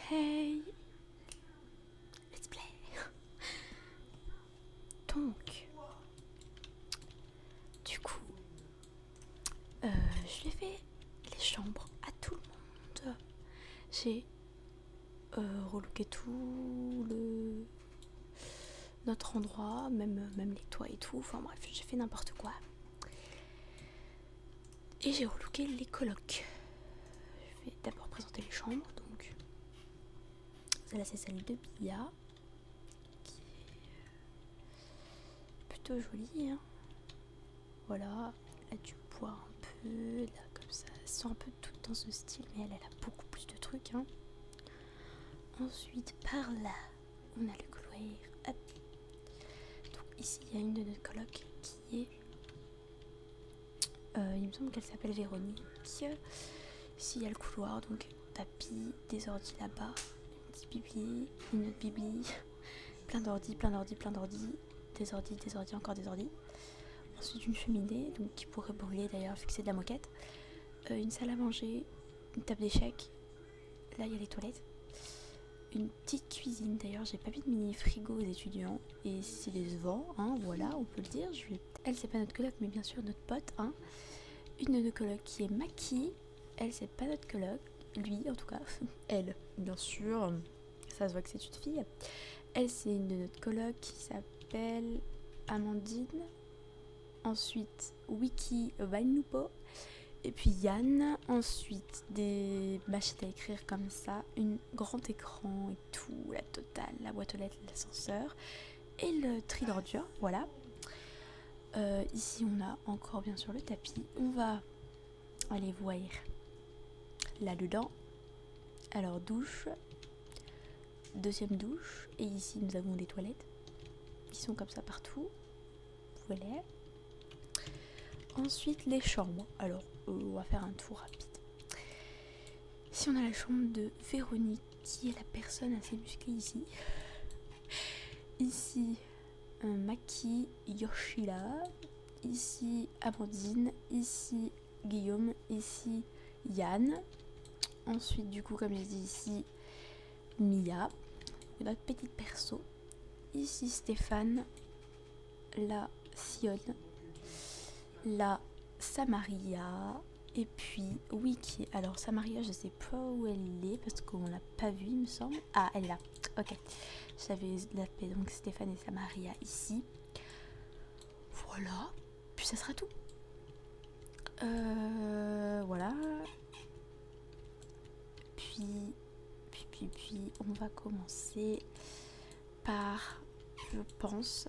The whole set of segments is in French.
Hey, let's play. Donc, du coup, je lui ai fait les chambres à tout le monde. J'ai relooké tout notre endroit, même les toits et tout. Enfin bref, j'ai fait n'importe quoi. Et j'ai relooké les colocs. Je vais d'abord présenter les chambres. Donc, celle-là, c'est celle de Bia, qui est plutôt jolie. Hein. Voilà, là tu vois un peu, là comme ça, elles sont un peu toutes dans ce style, mais elle a beaucoup plus de trucs. Hein. Ensuite, par là, on a le couloir. Hop. Donc ici, il y a une de nos colocs qui est... il me semble qu'elle s'appelle Véronique. Ici, il y a le couloir, donc tapis, des ordis là-bas, une petite bibli, une autre bibli, plein d'ordis, des ordis, encore des ordis. Ensuite, une cheminée, donc qui pourrait brûler d'ailleurs, vu que c'est de la moquette. Une salle à manger, une table d'échecs. Là, il y a les toilettes. Une petite cuisine, d'ailleurs, j'ai pas mis de mini frigo aux étudiants. Et c'est décevant, hein, voilà, on peut le dire. Elle, c'est pas notre coloc, mais bien sûr notre pote. Hein. Une de nos colocs qui est Maki. Elle, c'est pas notre coloc. Lui, en tout cas. Elle, bien sûr. Ça se voit que c'est une fille. Elle, c'est une de notre coloc qui s'appelle Amandine. Ensuite, Wiki Vainupo. Et puis Yann. Ensuite, des machines à écrire comme ça. Un grand écran et tout. La totale. La boîte aux lettres, l'ascenseur. Et le tri d'ordures. Voilà. Ici, on a encore bien sûr le tapis. On va aller voir là-dedans. Alors, douche. Deuxième douche. Et ici, nous avons des toilettes. Qui sont comme ça partout. Voilà. Ensuite, les chambres. Alors, on va faire un tour rapide. Ici, on a la chambre de Véronique, qui est la personne assez musclée ici. Ici, Maki Yoshida. Ici, Amandine. Ici, Guillaume. Ici, Yann. Ensuite, du coup, comme j'ai dit ici, Mia. Notre petite perso. Ici, Stéphane. Là, Sion. Là, Samaria. Et puis Wiki. Alors Samaria, je sais pas où elle est parce qu'on l'a pas vue, il me semble. Ah, elle est là. Ok. J'avais l'appelé donc Stéphane et Samaria ici. Voilà. Puis ça sera tout. Voilà. Puis, on va commencer par, je pense,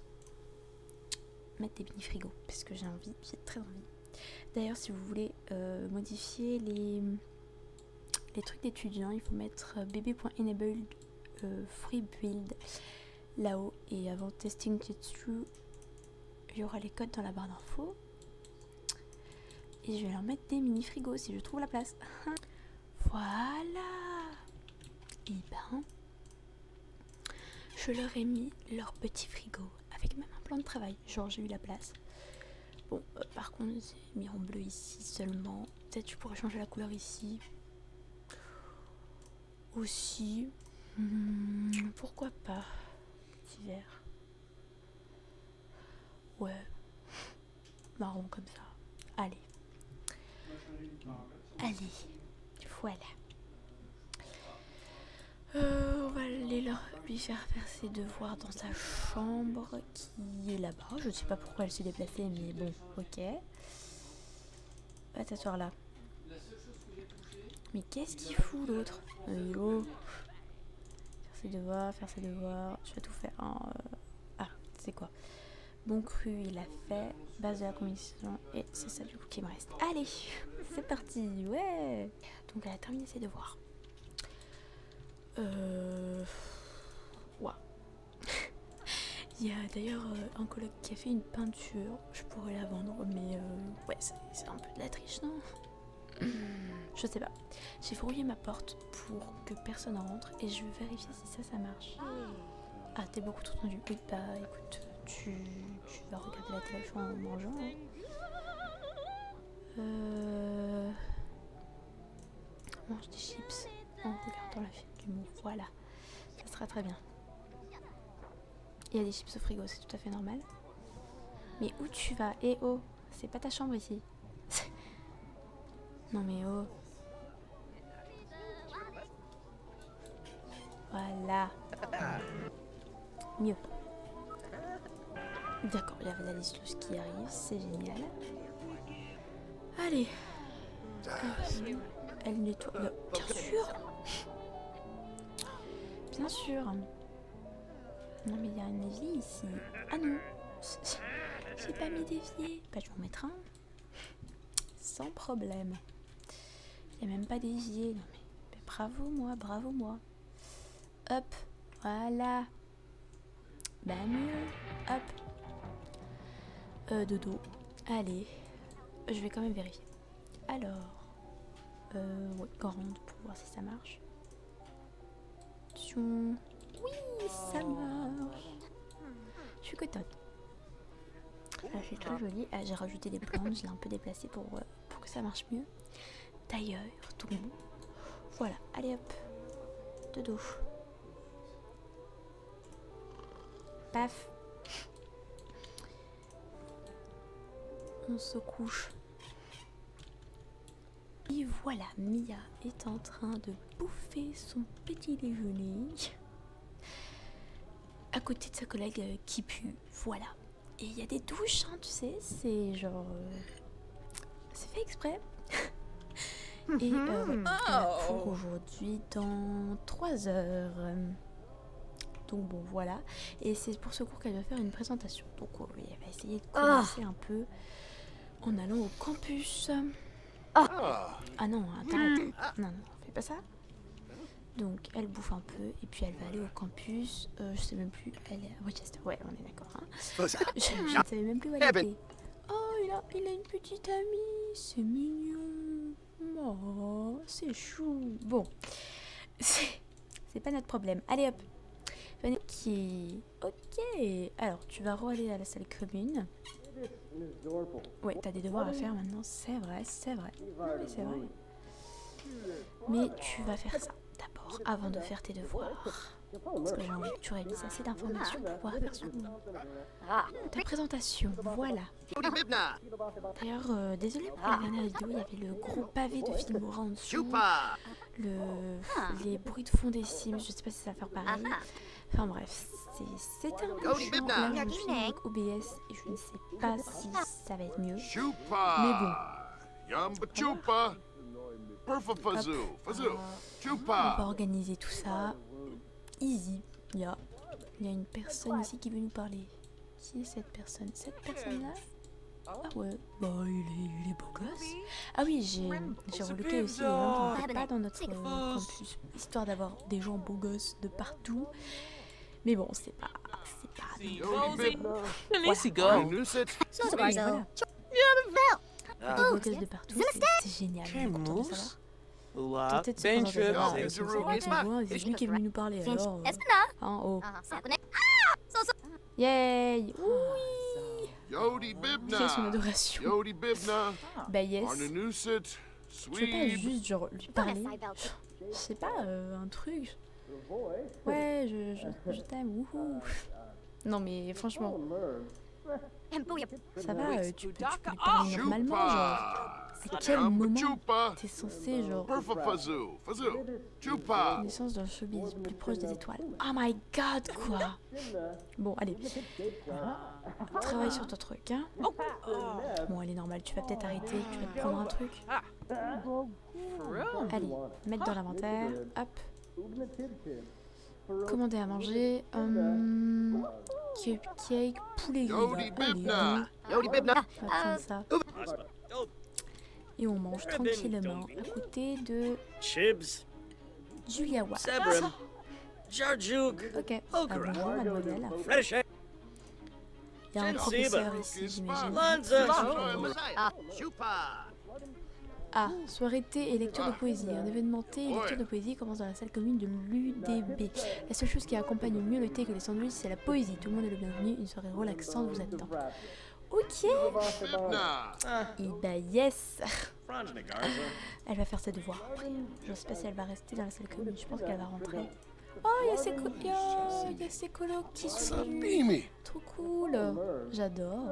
mettre des mini frigos parce que j'ai très envie. D'ailleurs, si vous voulez modifier les trucs d'étudiants, il faut mettre bb.enabled free build là-haut, et avant testing through, il y aura les codes dans la barre d'infos. Et je vais leur mettre des mini frigos si je trouve la place. Voilà. Et ben, je leur ai mis leur petit frigo avec même un plan de travail. Genre, j'ai eu la place. Bon, par contre, j'ai mis en bleu ici seulement. Peut-être je pourrais changer la couleur ici. Aussi. Pourquoi pas. Petit vert. Ouais. Marron comme ça. Allez. Voilà. On va aller lui faire ses devoirs dans sa chambre qui est là-bas. Je ne sais pas pourquoi elle s'est déplacée, mais bon, ok. Va t'asseoir là. Mais qu'est-ce qu'il fout l'autre? Yo. Faire ses devoirs. Je vais tout faire. Hein. Ah, c'est quoi? Bon cru, il a fait. Base de la commission. Et c'est ça du coup qui me reste. Allez, c'est parti. Ouais. Donc elle a terminé ses devoirs. Ouais. Il y a d'ailleurs un collègue qui a fait une peinture. Je pourrais la vendre, mais ouais, c'est un peu de la triche, non? Je sais pas. J'ai verrouillé ma porte pour que personne rentre et je vais vérifier si ça marche. Ah, t'es beaucoup trop tendu. Oui, bah écoute, tu vas regarder la télé en mangeant. Hein. Mange des chips en regardant la film du mot. Voilà, ça sera très bien. Il y a des chips au frigo, c'est tout à fait normal. Mais où tu vas? Eh oh, c'est pas ta chambre ici. Non mais oh. Voilà. Mieux. D'accord, il y avait la liste de ce qui arrive, c'est génial. Allez. Elle nettoie. Bien sûr. Bien sûr. Non mais il y a un évier ici. Ah non. J'ai pas mis d'évier. Bah je vais en mettre un. Sans problème. Il n'y a même pas d'évier. Non mais bravo moi, bravo moi. Hop. Voilà. Bah mieux. Hop. Dodo. Allez. Je vais quand même vérifier. Alors. Ouais, grande pour voir si ça marche. Attention. Oui, ça marche. Je suis contente. C'est très joli. Ah, j'ai rajouté des plantes, je l'ai un peu déplacé pour que ça marche mieux. D'ailleurs, tout bon. Voilà, allez hop. Dodo. Paf. On se couche. Et voilà, Mia est en train de bouffer son petit déjeuner à côté de sa collègue qui pue. Voilà. Et il y a des douches, hein, tu sais, c'est genre... c'est fait exprès. Et ouais, elle a cours aujourd'hui dans 3 heures. Donc bon, voilà. Et c'est pour ce cours qu'elle va faire une présentation. Donc oui, elle va essayer de commencer un peu en allant au campus. Ah non, attends. Non, fais pas ça. Donc elle bouffe un peu et puis elle va aller au campus. Je sais même plus, elle est à Rochester. Ouais, on est d'accord. Hein. Je ne savais même plus où elle était. Oh, il a une petite amie. C'est mignon. Oh, c'est chou. Bon, c'est pas notre problème. Allez hop. Ok. Alors, tu vas re-aller à la salle commune. Ouais, t'as des devoirs à faire maintenant. C'est vrai. Non, mais c'est vrai. Mais tu vas faire ça d'abord, avant de faire tes devoirs. Parce que j'ai envie que tu révises assez d'informations pour pouvoir faire ta présentation. Voilà. D'ailleurs, désolé pour la dernière vidéo, il y avait le gros pavé de Filmora en dessous. Les bruits de fond des Sims, je sais pas si ça va faire pareil. Enfin bref, c'était un peu chiant. Là, je me suis mis avec OBS et je ne sais pas si ça va être mieux. Mais bon. Voilà. On va organiser tout ça. Easy. Il y a une personne ici qui veut nous parler. Qui est cette personne? Cette personne-là? Ah ouais. Bah, il est beau gosse. Ah oui, j'ai relooké aussi les gens qui n'étaient pas dans notre campus. Histoire d'avoir des gens beaux gosses de partout. Mais bon, c'est pas... Des beaux gosses de partout, c'est génial. On est content de savoir. Peut-être c'est lui qui est venu nous parler alors. Hein, oh. Yay! Oui! Quelle est son adoration? Bah yes. Tu veux pas juste genre lui parler? Je sais pas, un truc. Ouais, je t'aime, wouhou. Non mais franchement, ça va, tu peux lui parler normalement, genre. À quel moment t'es censé, genre, naissance dans le showbiz plus proche des étoiles? Oh my god, quoi! Bon, allez. Travaille sur ton truc, hein? Bon, elle est normale, tu vas peut-être arrêter, tu vas te prendre un truc. Allez, mettre dans l'inventaire, hop. Commander à manger, cupcake, poulet grillé. Allez, on va prendre ça. Et on mange tranquillement à côté de Julia Watt. Ok, bonjour mademoiselle. Il y a un professeur ici, j'imagine. Ah, soirée thé et lecture de poésie. Un événement thé et lecture de poésie commence dans la salle commune de l'UDB. La seule chose qui accompagne mieux le thé que les sandwichs, c'est la poésie. Tout le monde est le bienvenu. Une soirée relaxante vous attend. Ok. Et bah yes. Elle va faire ses devoirs. Je sais pas si elle va rester dans la salle commune. Je pense qu'elle va rentrer. Oh, il y a ses colocs qui sont venus. Trop cool. J'adore.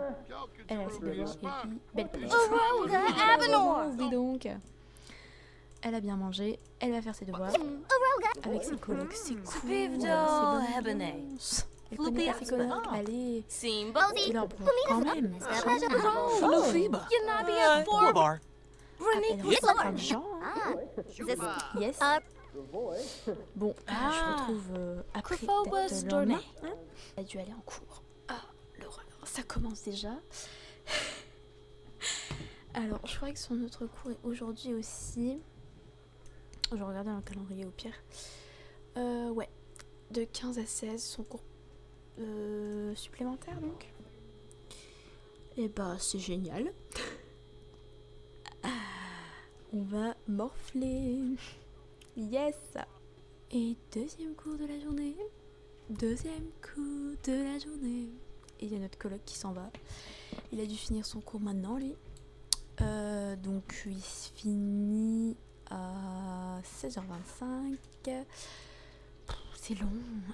Elle a ses devoirs et puis belle prise. Dis donc. Elle a bien mangé. Elle va faire ses devoirs avec ses colocs. C'est cool. C'est bon. Elle connaît pas ses colocs. Allez. Il leur prend quand même. Elle reste plein de gens. Yes. Bon, je retrouve après peut-être le lendemain. Elle a dû aller en cours. Ah, l'horreur. Ça commence déjà. Alors, je crois que son autre cours est aujourd'hui aussi. Je vais regarder dans le calendrier au pire. Ouais. De 15 à 16, son cours supplémentaire donc. Et bah, c'est génial. On va morfler. Yes. Et deuxième cours de la journée. Et il y a notre coloc qui s'en va. Il a dû finir son cours maintenant, lui. Donc il finit à 16h25. C'est long.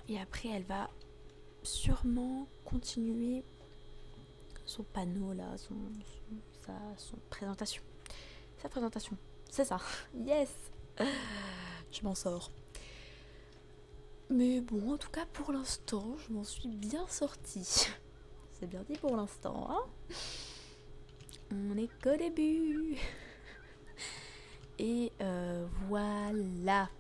Et après, elle va sûrement continuer son panneau là, son présentation. Sa présentation. C'est ça. Yes. Je m'en sors. Mais bon, en tout cas, pour l'instant, je m'en suis bien sortie. C'est bien dit pour l'instant, hein. On est qu'au début. Et voilà.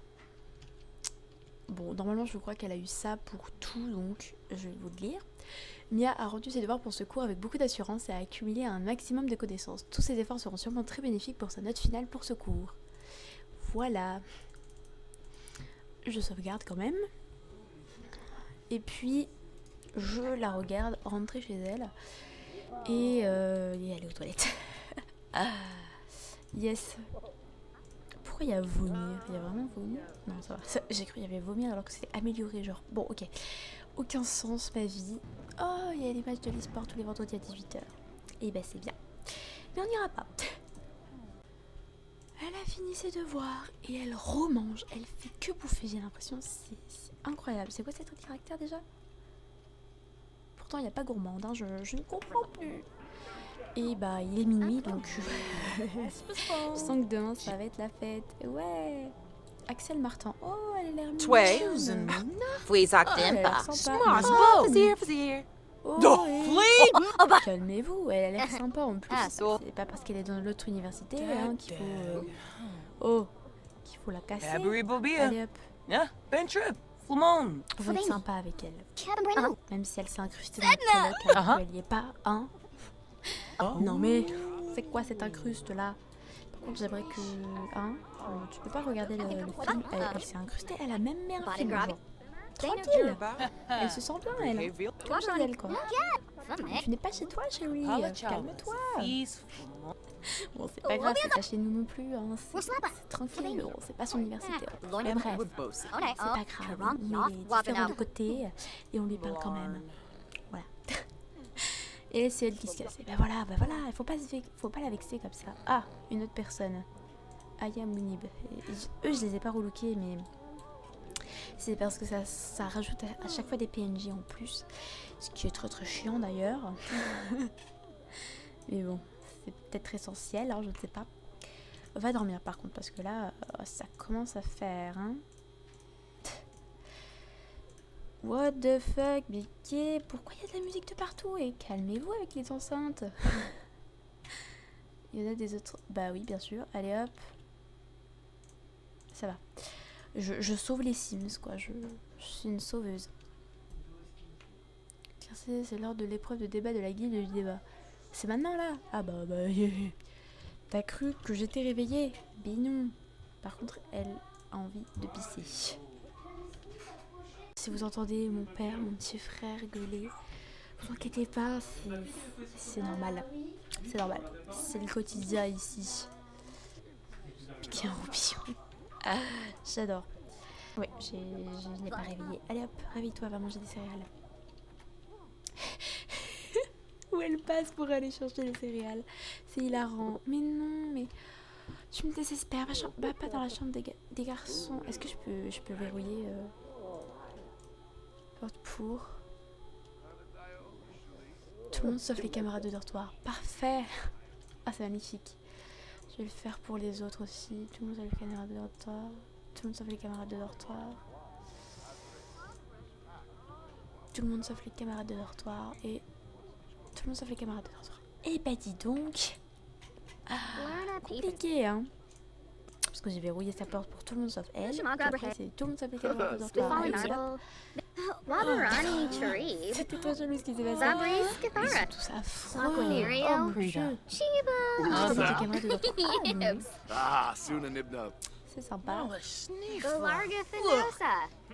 Bon, normalement, je crois qu'elle a eu ça pour tout, donc je vais vous le lire. Mia a rendu ses devoirs pour ce cours avec beaucoup d'assurance et a accumulé un maximum de connaissances. Tous ses efforts seront sûrement très bénéfiques pour sa note finale pour ce cours. Voilà. Je sauvegarde quand même. Et puis, je la regarde rentrer chez elle et aller aux toilettes. Yes. Pourquoi il y a vomir? Il y a vraiment vomir? Non, ça va. J'ai cru qu'il y avait vomir alors que c'était amélioré, genre. Bon, ok. Aucun sens, ma vie. Oh, il y a les matchs de l'e-sport tous les vendredis à 18h. Et ben, c'est bien. Mais on n'ira pas. Elle a fini ses devoirs et elle remange. Elle fait que bouffer, j'ai l'impression. C'est incroyable. C'est quoi cet caractère déjà? Pourtant, il n'y a pas gourmande, hein. Je ne comprends plus. Et bah, il est minuit, donc je sens que demain, ça va être la fête. Ouais. Axel Martin. Oh, elle a l'air mignonne. Calmez-vous, elle a l'air sympa en plus. C'est pas parce qu'elle est dans l'autre université hein, qu'il faut la casser. Allez hop. Vous êtes sympa avec elle. Même si elle s'est incrustée dans notre coloc alors qu'elle y est pas, hein. Non mais, c'est quoi cette incruste là? Par contre j'aimerais que... Hein, tu peux pas regarder le film. Elle s'est incrustée, elle a même mis un film genre. Tranquille. Elle se sent bien elle. Comme chez elle quoi. Tu n'es pas chez toi chérie. Calme-toi. Bon c'est pas grave, c'est pas chez nous non plus hein. C'est tranquille, bon, c'est pas son université. Mais bref, c'est pas grave. On met les différents de côté et on lui parle quand même. Voilà. Et c'est elle qui se casse. Bah voilà, il faut pas la vexer comme ça. Ah, une autre personne. Aya Mounib. Eux, je les ai pas relookés, mais c'est parce que ça rajoute à chaque fois des PNJ en plus. Ce qui est très très chiant d'ailleurs. Mais bon, c'est peut-être essentiel, hein, je ne sais pas. Va dormir par contre, parce que là, ça commence à faire, hein. What the fuck, Mickey? Pourquoi il y a de la musique de partout? Et calmez-vous avec les enceintes. Il y en a des autres... Bah oui, bien sûr. Allez hop. Ça va. Je sauve les Sims, quoi. Je suis une sauveuse. Tiens, c'est l'heure de l'épreuve de débat de la guilde du débat. C'est maintenant, là? Ah bah... T'as cru que j'étais réveillée? Mais non. Par contre, elle a envie de pisser. Si vous entendez mon père, mon petit frère gueuler, vous inquiétez pas, c'est normal. C'est normal. C'est le quotidien ici. Piquer un roupillon. Ah, j'adore. Oui, je ne l'ai pas réveillé. Allez hop, réveille-toi, va manger des céréales. Où elle passe pour aller chercher les céréales. C'est hilarant. Mais non, mais... Tu me désespères. Va pas dans la chambre des garçons. Est-ce que je peux verrouiller Vote pour. Tout le monde sauf les camarades de dortoir. Parfait. Ah, c'est magnifique. Je vais le faire pour les autres aussi. Tout le monde sauf les camarades de dortoir. Tout le monde sauf les camarades de dortoir. Tout le monde sauf les camarades de dortoir. Et tout le monde sauf les camarades de dortoir. Eh ben dis donc. Compliqué, hein. Parce que j'ai verrouillé sa porte pour tout le monde sauf elle. Puis après, c'est tout le monde sauf les camarades de dortoir. Et voilà. C'était pas joli ce qui s'est passé. Ils sont tous affreux. Oh mon dieu. Ah, c'est tes camarades de dortoir. Ah, Suna Nibna. C'est sympa. Galarga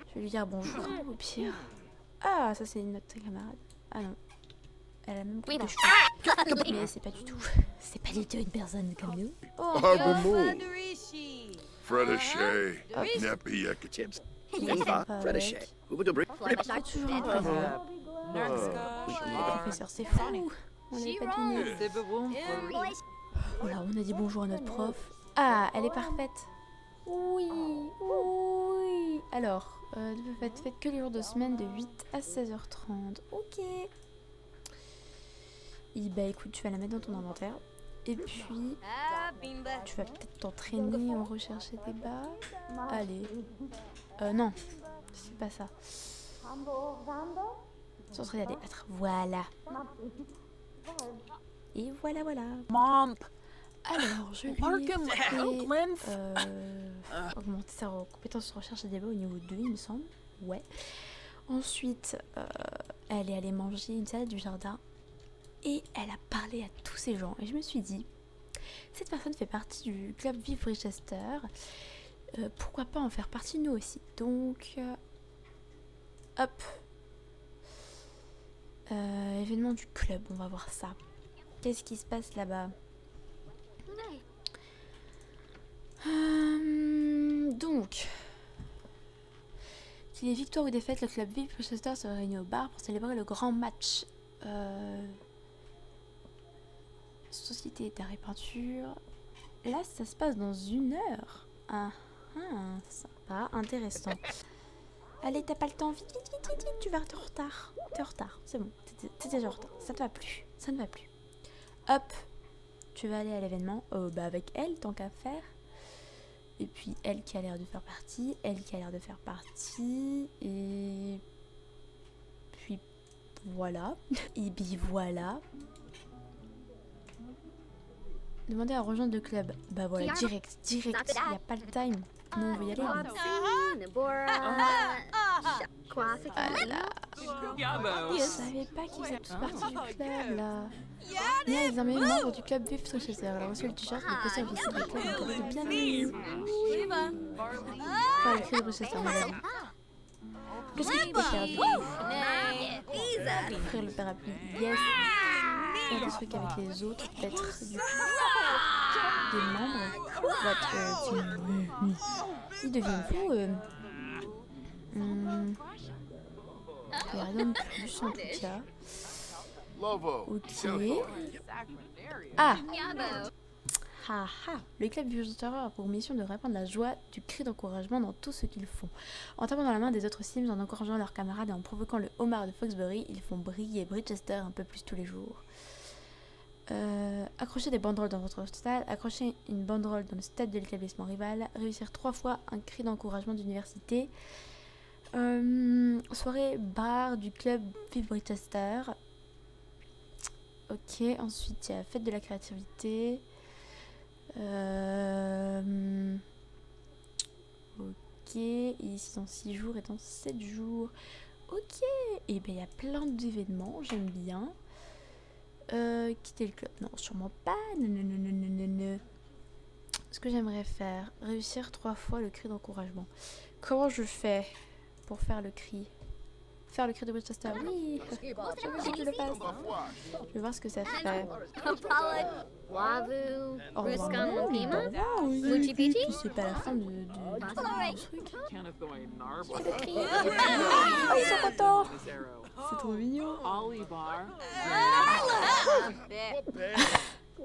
Je vais lui dire bonjour au pire. Ah, ça c'est notre camarade. Ah non. Elle a même plus de cheveux. Mais c'est pas du tout. C'est pas du tout une personne comme nous. Oh, Arbamu. Freda Shay. Nappy Ekatips. il est sympa avec. C'est toujours un présent. Le professeur, c'est fou. On n'avait pas deviné. Voilà, on a dit bonjour à notre prof. Ah, elle est parfaite. Oui, oui. Alors, faites que les jours de semaine de 8 à 16h30. Ok. Et bah écoute, tu vas la mettre dans ton inventaire. Et puis, tu vas peut-être t'entraîner en rechercher des bas. Allez. Non, c'est pas ça. S'entraîner à débattre. Voilà. Et voilà, voilà. Mom. Alors, je lui Markham, ai Oakland. augmenter sa compétence en recherche et débat au niveau 2, il me semble. Ouais. Ensuite, elle est allée manger une salade du jardin. Et elle a parlé à tous ces gens. Et je me suis dit, cette personne fait partie du club Vive Richester. Pourquoi pas en faire partie nous aussi. Donc, hop. Événement du club, on va voir ça. Qu'est-ce qui se passe là-bas? Donc, qu'il y ait victoire ou défaite, le club Vive Richester se réunit au bar pour célébrer le grand match. Société d'art et peinture. Là, ça se passe dans 1 heure. Ah, sympa, intéressant. Allez, t'as pas le temps, vite, tu vas être en retard. T'es en retard, c'est bon, t'es déjà en retard. Ça ne va plus, ça ne va plus. Hop, tu vas aller à l'événement, avec elle, tant qu'à faire. Et puis, elle qui a l'air de faire partie, et puis, voilà. Et puis, voilà. Demandez à rejoindre le club. Bah voilà, direct, il n'y a pas le time. Nous, on veut y aller. Ah là là. Je savais pas qu'ils faisaient tous partie du club, là. Nia est désormais membre du club Vive Richester. Elle a reçu le t-shirt et le costume officiel du club en cadeau de bienvenue. Enfin, le cri de Richester, on l'a dit. Qu'est-ce que tu peux faire, Vivi? Offrir le parapluie, yes. Faire des trucs avec les autres, peut-être du coup des membres. Ils deviennent fous. Il n'y a rien de plus en tout cas. Ok. Ah. Le club Vigilanteur a pour mission de répandre la joie du cri d'encouragement dans tout ce qu'ils font. En tapant dans la main des autres Sims, en encourageant leurs camarades et en provoquant le homard de Foxbury, ils font briller Bridgester un peu plus tous les jours. Accrocher des banderoles dans votre stade, accrocher une banderole dans le stade de l'établissement rival, réussir 3 fois un cri d'encouragement d'université, soirée bar du club Vive Bridgester. Ok, ensuite il y a fête de la créativité. Ok, et ici dans 6 jours et dans 7 jours. Ok, et ben il y a plein d'événements, j'aime bien. Quitter le club, non, sûrement pas. Non. Ce que j'aimerais faire, réussir 3 fois le cri d'encouragement. Comment je fais pour faire le cri? Faire le cri de Bridgester, oui. Je veux que je le fasse. Je vais voir ce que ça fait. Oh, oui. C'est pas la fin du truc. Oh, ils sont contents. C'est trop mignon.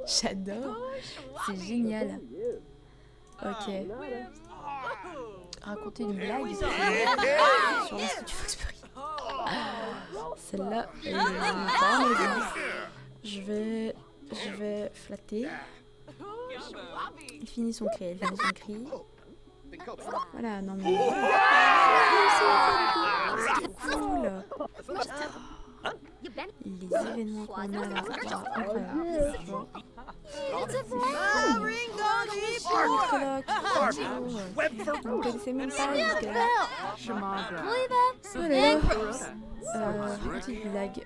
J'adore. C'est génial. Ok. Raconter une blague sur l'Institut Foxbury. Celle-là, elle est pas mal. Je vais flatter. Il finit son cri, elle finit son cri. Voilà, non mais... C'est cool. Les événements qu'on a là, incroyable. On ne connaissait même pas jusqu'à là. Voilà. Petite blague.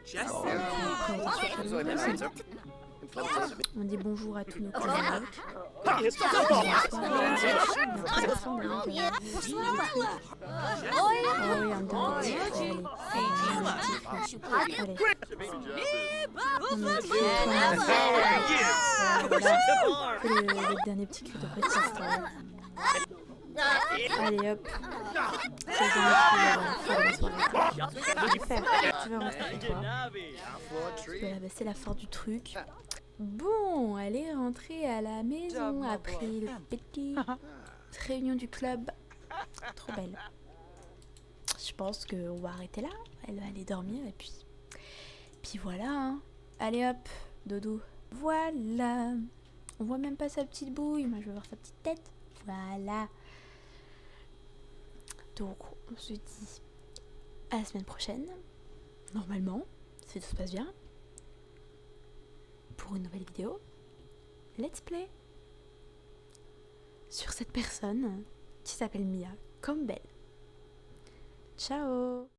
On dit bonjour à tous nos collègues. Le dernier petit cri de podcast. Allez hop. C'est le dernier cri de la soirée. Tu vas rentrer chez toi. Voilà, bah, c'est la fin du truc. Bon, elle est rentrée à la maison après le petit réunion du club. Trop belle. Je pense qu'on va arrêter là. Elle va aller dormir et puis voilà. Hein. Allez hop, dodo. Voilà. On voit même pas sa petite bouille. Moi, je veux voir sa petite tête. Voilà. Donc, on se dit à la semaine prochaine. Normalement, si tout se passe bien. Pour une nouvelle vidéo. Let's play. Sur cette personne qui s'appelle Mia, comme Belle. Ciao.